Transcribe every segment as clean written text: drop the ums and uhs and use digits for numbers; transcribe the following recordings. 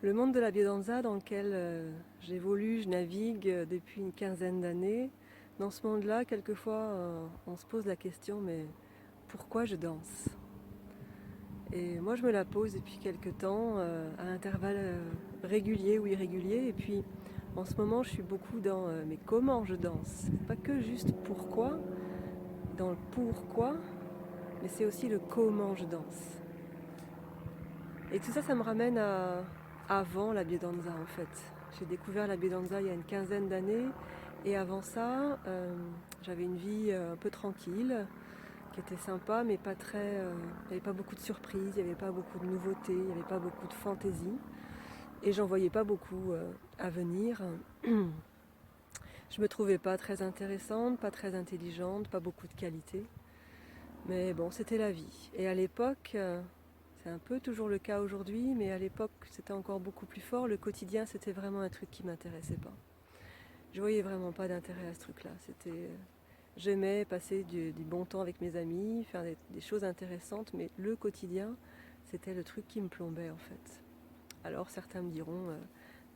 Le monde de la biodanza dans lequel j'évolue, je navigue depuis une quinzaine d'années, dans ce monde-là, quelquefois, on se pose la question, mais pourquoi je danse? Et moi, je me la pose depuis quelque temps, à intervalles réguliers ou irréguliers. Et puis, en ce moment, je suis beaucoup dans mais comment je danse? C'est pas que juste pourquoi, dans le pourquoi, mais c'est aussi le comment je danse. Et tout ça, ça me ramène à avant la biodanza en fait. J'ai découvert la biodanza il y a une quinzaine d'années. Et avant ça, j'avais une vie un peu tranquille, qui était sympa, mais pas très. Il n'y avait pas beaucoup de surprises, il n'y avait pas beaucoup de nouveautés, il n'y avait pas beaucoup de fantaisie. Et j'en voyais pas beaucoup à venir. Je me trouvais pas très intéressante, pas très intelligente, pas beaucoup de qualité. Mais bon, c'était la vie. Et à l'époque, c'est un peu toujours le cas aujourd'hui, mais à l'époque c'était encore beaucoup plus fort. Le quotidien, c'était vraiment un truc qui m'intéressait pas. Je voyais vraiment pas d'intérêt à ce truc-là. J'aimais passer du bon temps avec mes amis, faire des choses intéressantes, mais le quotidien, c'était le truc qui me plombait en fait. Alors certains me diront,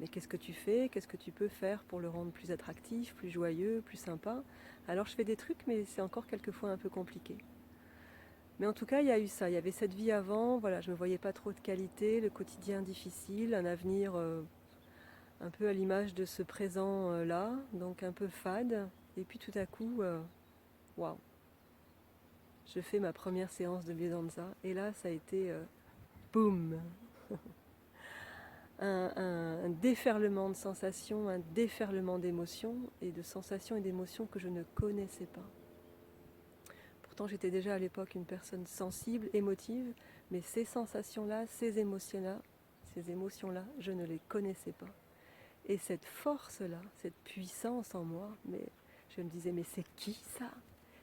mais qu'est-ce que tu fais? Qu'est-ce que tu peux faire pour le rendre plus attractif, plus joyeux, plus sympa? Alors je fais des trucs, mais c'est encore quelquefois un peu compliqué. Mais en tout cas, il y a eu ça, il y avait cette vie avant, voilà, je ne me voyais pas trop de qualité, le quotidien difficile, un avenir un peu à l'image de ce présent-là, donc un peu fade. Et puis tout à coup, waouh, je fais ma première séance de biodanza, et là, ça a été boum, un déferlement de sensations, un déferlement d'émotions, et de sensations et d'émotions que je ne connaissais pas. Pourtant, j'étais déjà à l'époque une personne sensible, émotive, mais ces sensations-là, ces émotions-là, je ne les connaissais pas. Et cette force-là, cette puissance en moi, mais je me disais, mais c'est qui ça?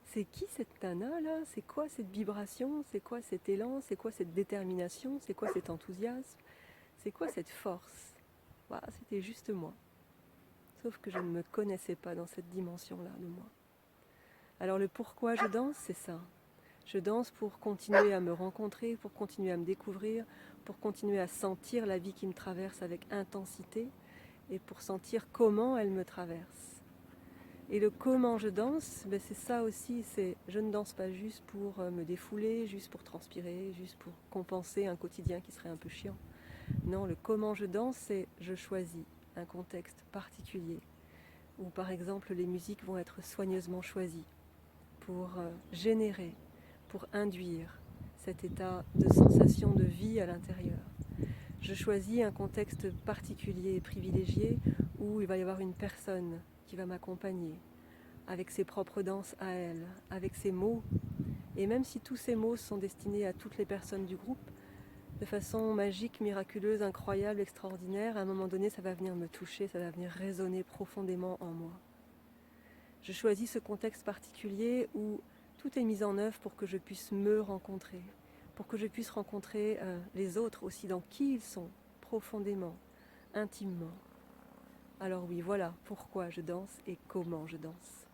C'est qui cette nana-là? C'est quoi cette vibration? C'est quoi cet élan? C'est quoi cette détermination? C'est quoi cet enthousiasme? C'est quoi cette force? Voilà, c'était juste moi. Sauf que je ne me connaissais pas dans cette dimension-là de moi. Alors le pourquoi je danse, c'est ça. Je danse pour continuer à me rencontrer, pour continuer à me découvrir, pour continuer à sentir la vie qui me traverse avec intensité et pour sentir comment elle me traverse. Et le comment je danse, ben c'est ça aussi, je ne danse pas juste pour me défouler, juste pour transpirer, juste pour compenser un quotidien qui serait un peu chiant. Non, le comment je danse, c'est je choisis un contexte particulier où par exemple les musiques vont être soigneusement choisies pour générer, pour induire cet état de sensation de vie à l'intérieur. Je choisis un contexte particulier et privilégié où il va y avoir une personne qui va m'accompagner avec ses propres danses à elle, avec ses mots. Et même si tous ces mots sont destinés à toutes les personnes du groupe, de façon magique, miraculeuse, incroyable, extraordinaire, à un moment donné, ça va venir me toucher, ça va venir résonner profondément en moi. Je choisis ce contexte particulier où tout est mis en œuvre pour que je puisse me rencontrer, pour que je puisse rencontrer les autres aussi dans qui ils sont, profondément, intimement. Alors oui, voilà pourquoi je danse et comment je danse.